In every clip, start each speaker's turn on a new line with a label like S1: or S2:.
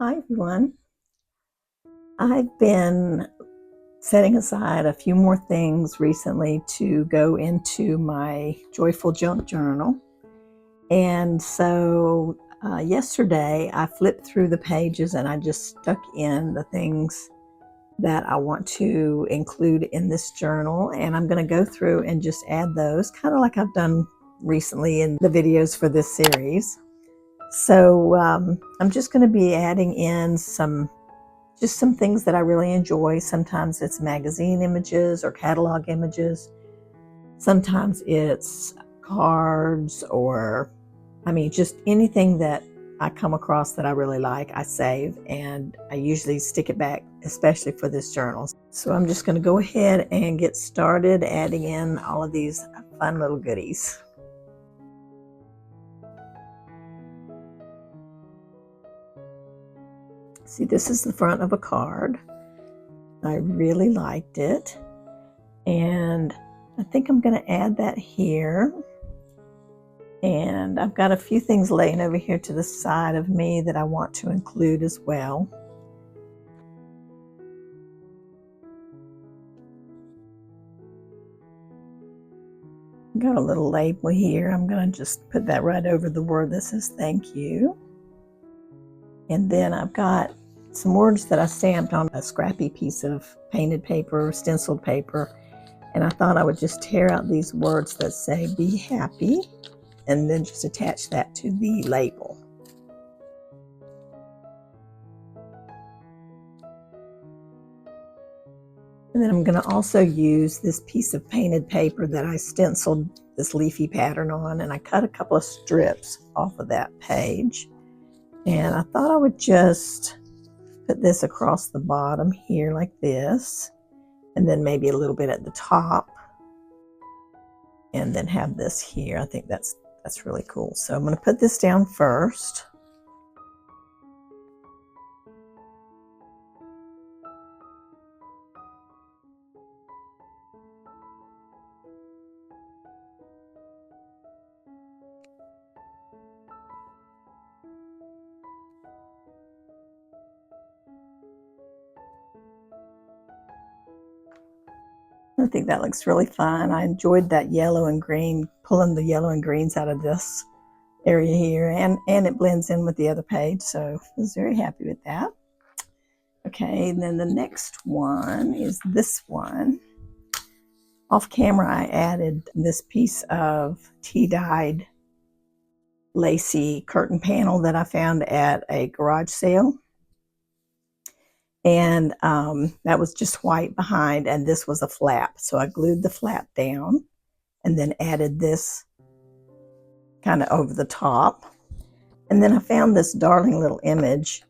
S1: Hi, everyone. I've been setting aside a few more things recently to go into my Joyful Junk Journal. And so yesterday I flipped through the pages and I just stuck in the things that I want to include in this journal. And I'm going to go through and just add those, kind of like I've done recently in the videos for this series. So I'm just going to be adding in just some things that I really enjoy. Sometimes it's magazine images or catalog images. Sometimes it's cards or, just anything that I come across that I really like, I save, and I usually stick it back, especially for this journal. So I'm just going to go ahead and get started adding in all of these fun little goodies. See, this is the front of a card. I really liked it, and I think I'm going to add that here. And I've got a few things laying over here to the side of me that I want to include as well. Got a little label here. I'm going to just put that right over the word that says thank you. And then I've got some words that I stamped on a scrappy piece of painted paper, stenciled paper. And I thought I would just tear out these words that say be happy and then just attach that to the label. And then I'm going to also use this piece of painted paper that I stenciled this leafy pattern on, and I cut a couple of strips off of that page. And I thought I would just put this across the bottom here like this, and then maybe a little bit at the top, and then have this here. I think that's really cool. So I'm going to put this down first. I think that looks really fun. I enjoyed that yellow and green, pulling the yellow and greens out of this area here, and it blends in with the other page, so I was very happy with that. Okay, and then the next one is this one. Off camera, I added this piece of tea-dyed lacy curtain panel that I found at a garage sale. And that was just white behind, and this was a flap. So I glued the flap down and then added this kind of over the top. And then I found this darling little image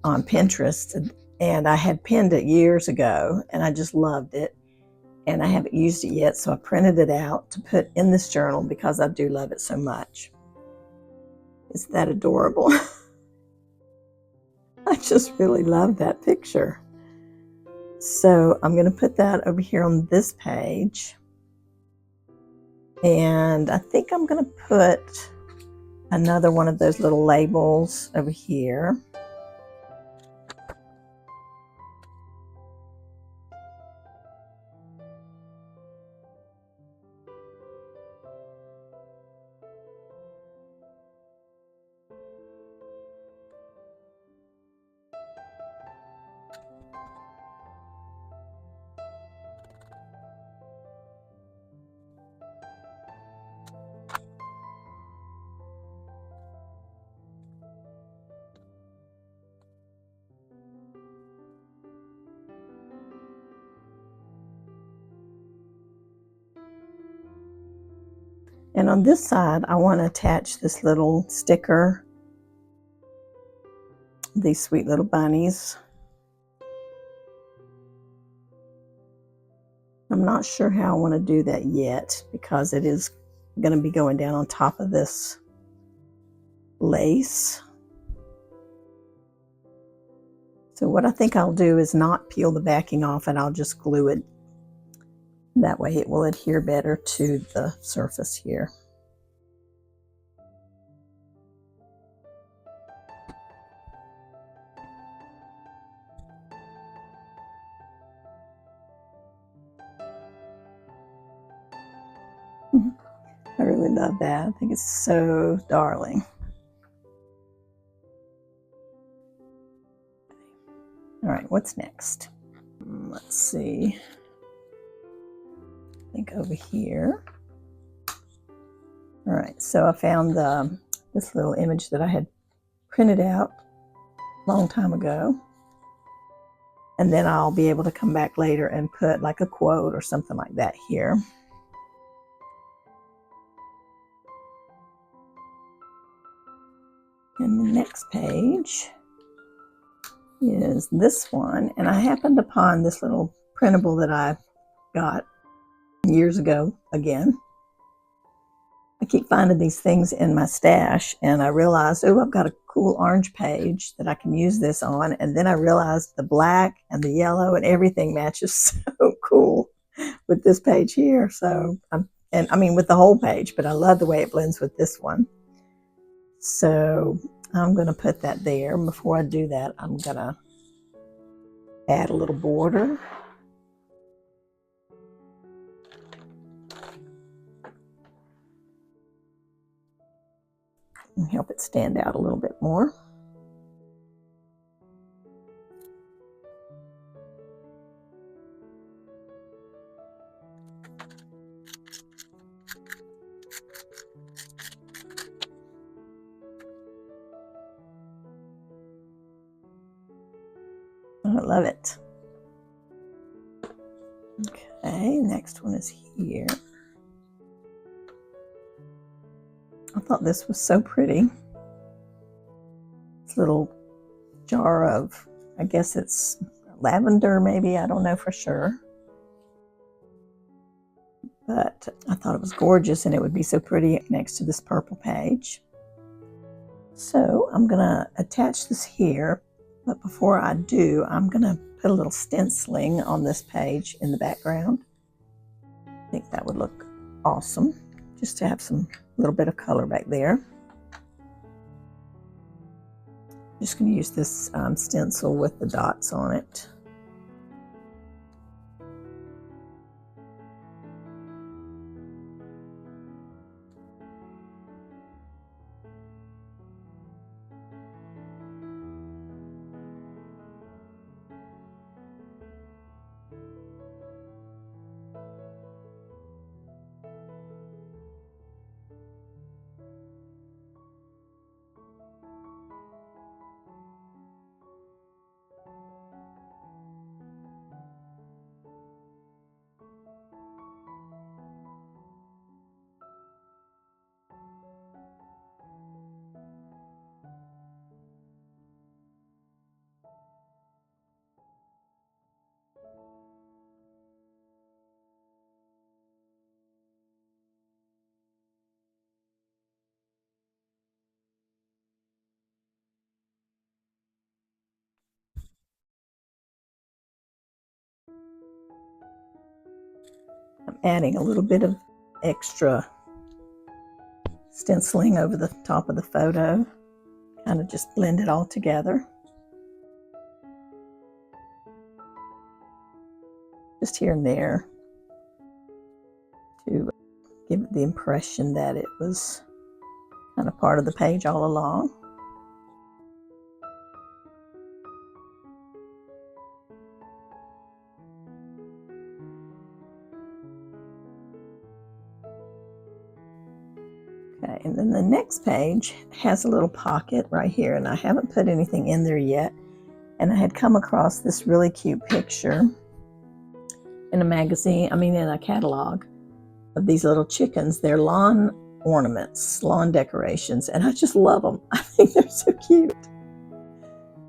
S1: on Pinterest, and I had pinned it years ago, and I just loved it. And I haven't used it yet, so I printed it out to put in this journal because I do love it so much. Isn't that adorable? I just really love that picture. So I'm going to put that over here on this page. And I think I'm going to put another one of those little labels over here. And on this side, I want to attach this little sticker, these sweet little bunnies. I'm not sure how I want to do that yet because it is going to be going down on top of this lace. So what I think I'll do is not peel the backing off, and I'll just glue it. That way it will adhere better to the surface here. really love that. I think it's so darling. All right, what's next? Let's see. I think over here. All right, so I found this little image that I had printed out a long time ago. And then I'll be able to come back later and put like a quote or something like that here. And the next page is this one. And I happened upon this little printable that I got years ago again. I keep finding these things in my stash, and I realized, oh, I've got a cool orange page that I can use this on. And then I realized the black and the yellow and everything matches so cool with this page here. So, and I mean with the whole page, but I love the way it blends with this one. So I'm going to put that there. And before I do that, I'm going to add a little border. And help it stand out a little bit more. I love it. Okay, next one is here. I thought this was so pretty. This little jar of, I guess it's lavender maybe, I don't know for sure. But I thought it was gorgeous and it would be so pretty next to this purple page. So I'm gonna attach this here, but before I do, I'm gonna put a little stenciling on this page in the background. I think that would look awesome, just to have some little bit of color back there. I'm just going to use this stencil with the dots on it. I'm adding a little bit of extra stenciling over the top of the photo, kind of just blend it all together. Just here and there to give it the impression that it was kind of part of the page all along. Okay, and then the next page has a little pocket right here, and I haven't put anything in there yet. And I had come across this really cute picture in a magazine, in a catalog of these little chickens. They're lawn ornaments, lawn decorations, and I just love them. I think they're so cute.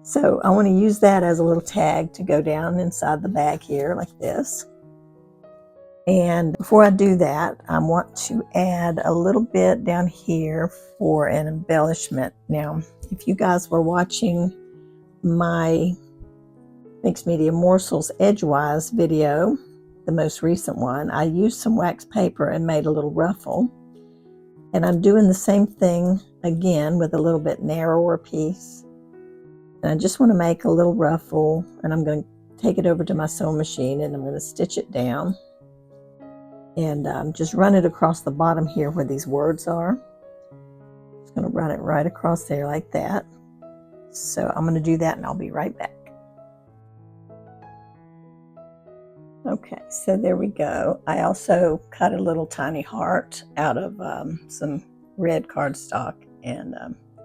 S1: So I want to use that as a little tag to go down inside the bag here like this. And before I do that, I want to add a little bit down here for an embellishment. Now, if you guys were watching my Mixed Media Morsels Edgewise video, the most recent one, I used some wax paper and made a little ruffle. And I'm doing the same thing again with a little bit narrower piece. And I just want to make a little ruffle, and I'm going to take it over to my sewing machine and I'm going to stitch it down. and just run it across the bottom here where these words are. Just going to run it right across there like that. So I'm going to do that and I'll be right back. Okay, so there we go. I also cut a little tiny heart out of some red cardstock and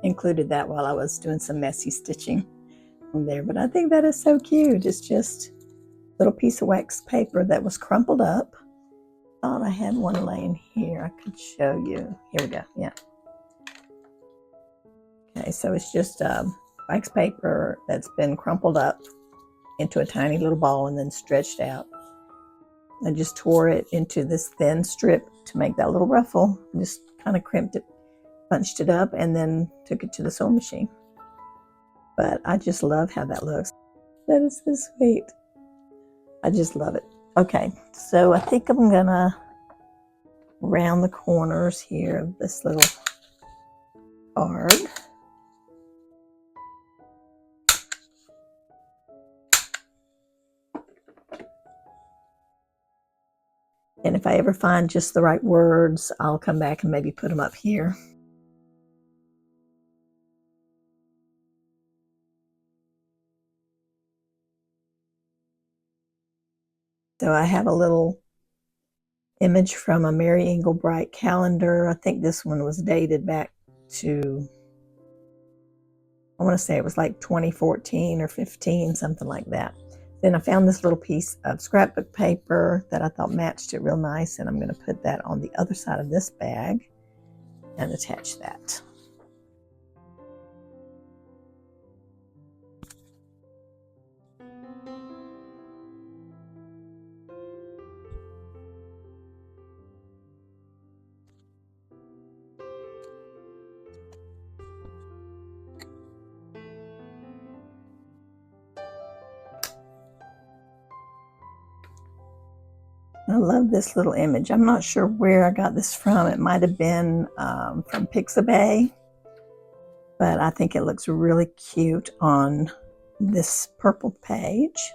S1: included that while I was doing some messy stitching on there. But I think that is so cute. It's just a little piece of wax paper that was crumpled up. Thought I had one laying here. I could show you. Here we go. Yeah. Okay, so it's just wax paper that's been crumpled up into a tiny little ball and then stretched out. I just tore it into this thin strip to make that little ruffle. Just kind of crimped it, bunched it up, and then took it to the sewing machine. But I just love how that looks. That is so sweet. I just love it. Okay, so I think I'm gonna round the corners here of this little card. And if I ever find just the right words, I'll come back and maybe put them up here. So I have a little image from a Mary Englebright calendar. I think this one was dated back to, I want to say it was like 2014 or 15, something like that. Then I found this little piece of scrapbook paper that I thought matched it real nice, and I'm going to put that on the other side of this bag and attach that. I love this little image. I'm not sure where I got this from. It might have been from Pixabay, but I think it looks really cute on this purple page.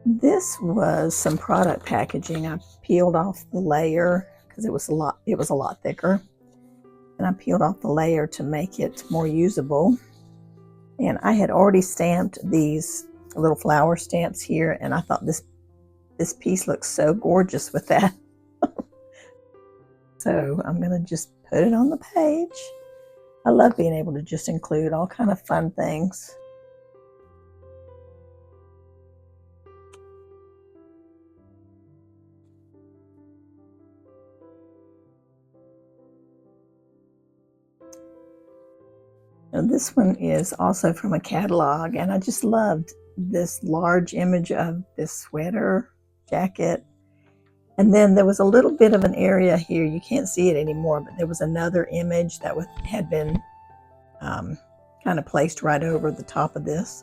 S1: This was some product packaging. I peeled off the layer because it was a lot thicker. And I peeled off the layer to make it more usable. And I had already stamped these little flower stamps here, and I thought this piece looks so gorgeous with that. So I'm gonna just put it on the page. I love being able to just include all kind of fun things. Now this one is also from a catalog, and I just loved this large image of this sweater jacket. And then there was a little bit of an area here, you can't see it anymore, but there was another image that had been kind of placed right over the top of this.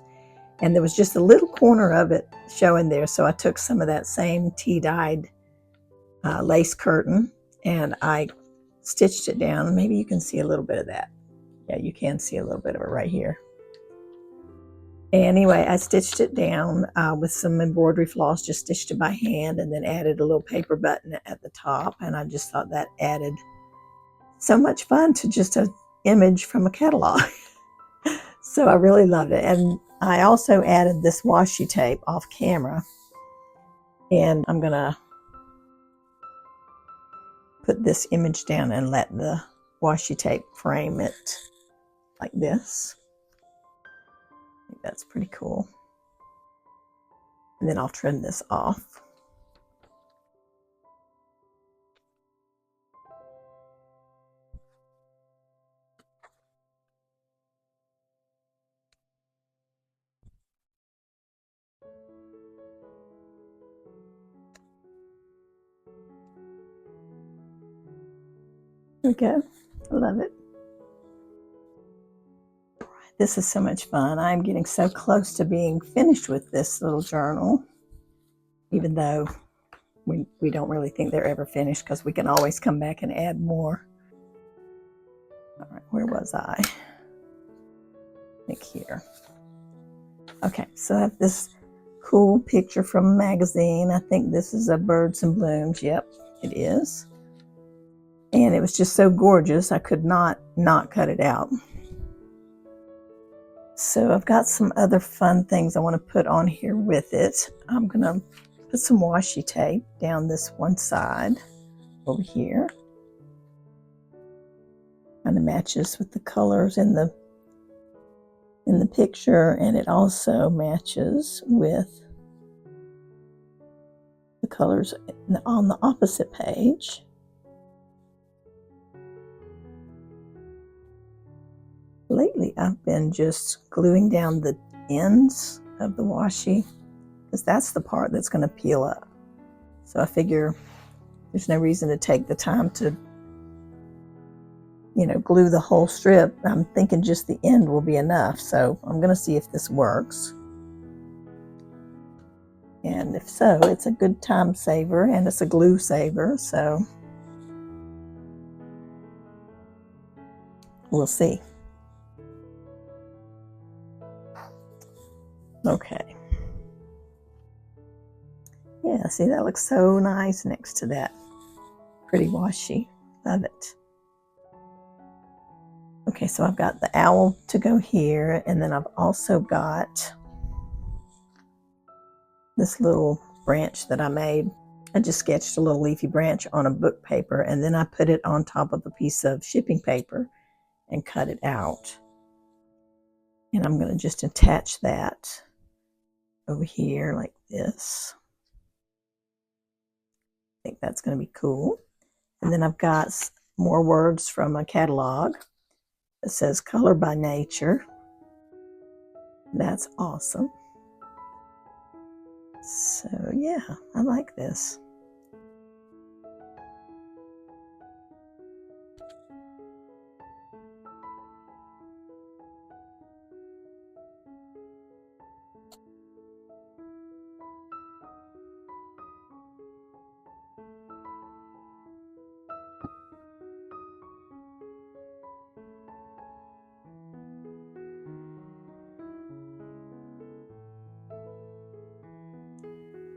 S1: And there was just a little corner of it showing there. So I took some of that same tea-dyed lace curtain and I stitched it down. Maybe you can see a little bit of that. Yeah, you can see a little bit of it right here. Anyway, I stitched it down with some embroidery floss, just stitched it by hand, and then added a little paper button at the top. And I just thought that added so much fun to just an image from a catalog. So I really loved it. And I also added this washi tape off camera. And I'm going to put this image down and let the washi tape frame it like this. I think that's pretty cool. And then I'll trim this off. Okay, I love it. This is so much fun. I'm getting so close to being finished with this little journal, even though we don't really think they're ever finished because we can always come back and add more. All right, where was I? like here. Okay, so I have this cool picture from a magazine. I think this is a Birds and Blooms. Yep, it is. And it was just so gorgeous, I could not cut it out. So I've got some other fun things I want to put on here with it. I'm going to put some washi tape down this one side over here. Kind of matches with the colors in the picture, and it also matches with the colors on the opposite page. Lately, I've been just gluing down the ends of the washi because that's the part that's going to peel up. So I figure there's no reason to take the time to, glue the whole strip. I'm thinking just the end will be enough. So I'm going to see if this works. And if so, it's a good time saver and it's a glue saver. So we'll see. Okay. Yeah, see, that looks so nice next to that pretty washi. Love it. Okay, so I've got the owl to go here, and then I've also got this little branch that I made. I just sketched a little leafy branch on a book paper, and then I put it on top of a piece of shipping paper and cut it out. And I'm going to just attach that over here like this. I think that's going to be cool. And then I've got more words from a catalog that says Color by Nature. That's awesome. So yeah, I like this.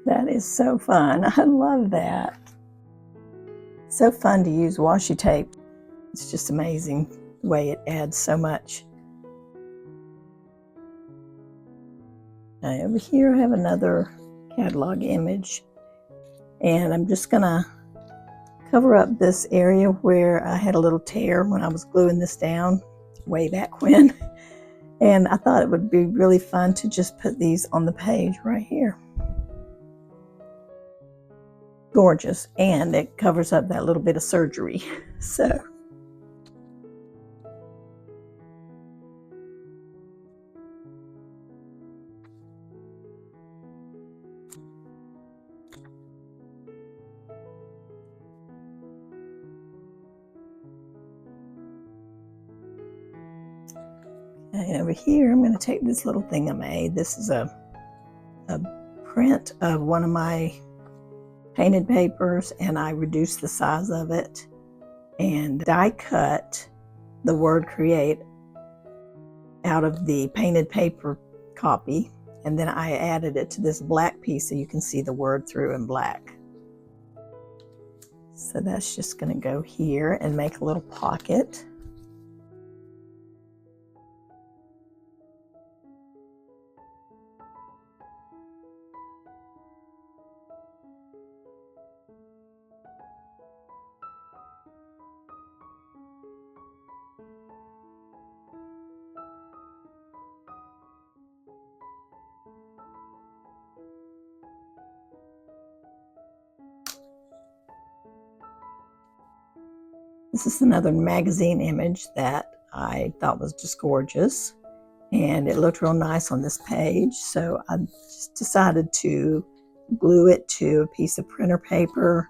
S1: That is so fun. I love that. So fun to use washi tape. It's just amazing the way it adds so much. Over here I have another catalog image, and I'm just gonna cover up this area where I had a little tear when I was gluing this down way back when. And I thought it would be really fun to just put these on the page right here. Gorgeous, and it covers up that little bit of surgery. So and over here I'm going to take this little thing I made. This is a print of one of my painted papers, and I reduced the size of it and die cut the word create out of the painted paper copy, and then I added it to this black piece so you can see the word through in black. So that's just going to go here and make a little pocket. This is another magazine image that I thought was just gorgeous, and it looked real nice on this page, so I just decided to glue it to a piece of printer paper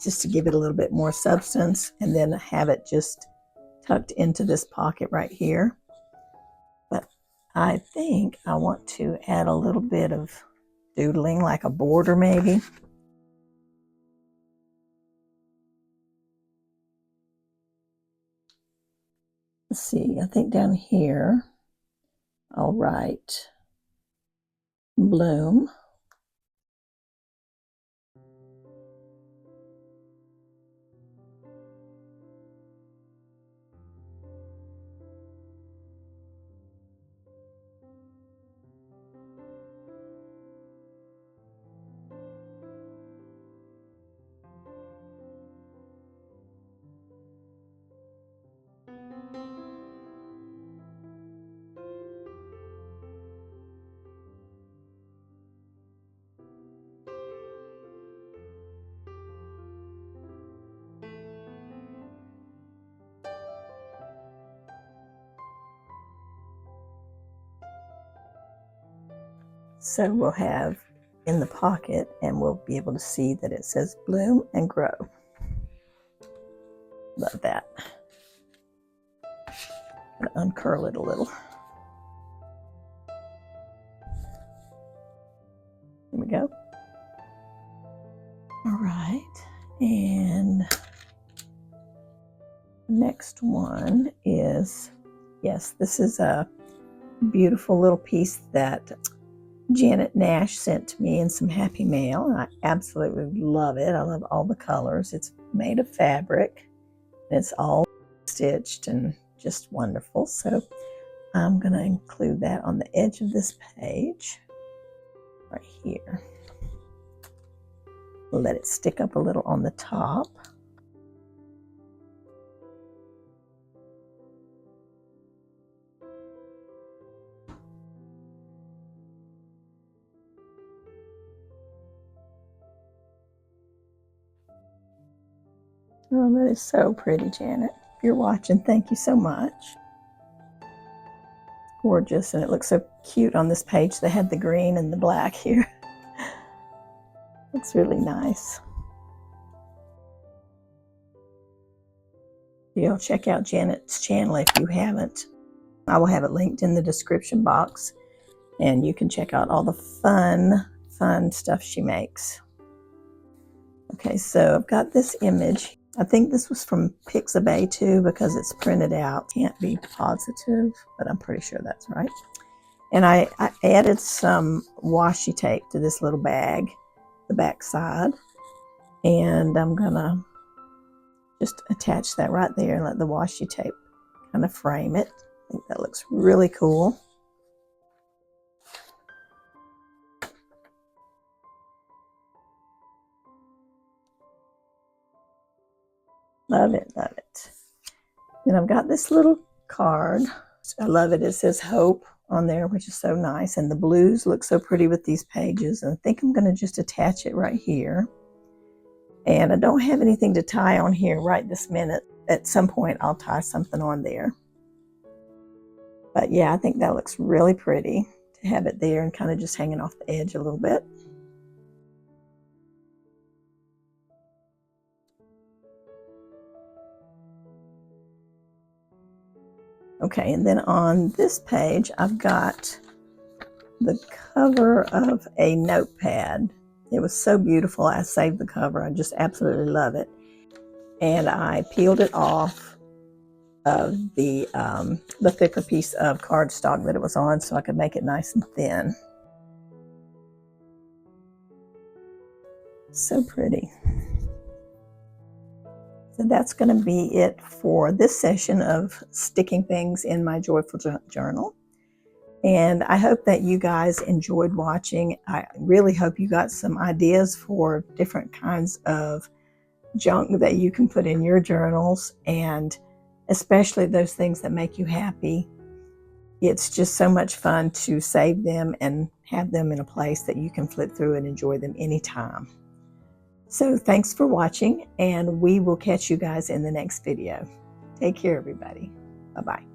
S1: just to give it a little bit more substance, and then have it just tucked into this pocket right here. But I think I want to add a little bit of doodling, like a border maybe. Let's see, I think down here I'll write Bloom. So we'll have in the pocket, and we'll be able to see that it says Bloom and Grow. Love that. I'm gonna uncurl it a little. There we go. All right, and the next one is, yes, this is a beautiful little piece that Janet Nash sent to me in some happy mail, and I absolutely love it. I love all the colors. It's made of fabric, and it's all stitched and just wonderful. So I'm going to include that on the edge of this page right here. Let it stick up a little on the top. Oh, that is so pretty, Janet. If you're watching, thank you so much. Gorgeous, and it looks so cute on this page. They had the green and the black here. Looks really nice. You'll check out Janet's channel if you haven't. I will have it linked in the description box, and you can check out all the fun stuff she makes. Okay, so I've got this image. I think this was from Pixabay too, because it's printed out. Can't be positive, but I'm pretty sure that's right. And I added some washi tape to this little bag, the back side, and I'm gonna just attach that right there and let the washi tape kind of frame it. I think that looks really cool. Love it, love it. Then I've got this little card. I love it. It says Hope on there, which is so nice. And the blues look so pretty with these pages. And I think I'm going to just attach it right here. And I don't have anything to tie on here right this minute. At some point, I'll tie something on there. But yeah, I think that looks really pretty to have it there and kind of just hanging off the edge a little bit. Okay, and then on this page, I've got the cover of a notepad. It was so beautiful. I saved the cover. I just absolutely love it. And I peeled it off of the thicker piece of cardstock that it was on so I could make it nice and thin. So pretty. So that's going to be it for this session of sticking things in my Joyful Journal. And I hope that you guys enjoyed watching. I really hope you got some ideas for different kinds of junk that you can put in your journals, and especially those things that make you happy. It's just so much fun to save them and have them in a place that you can flip through and enjoy them anytime. So thanks for watching, and we will catch you guys in the next video. Take care, everybody. Bye-bye.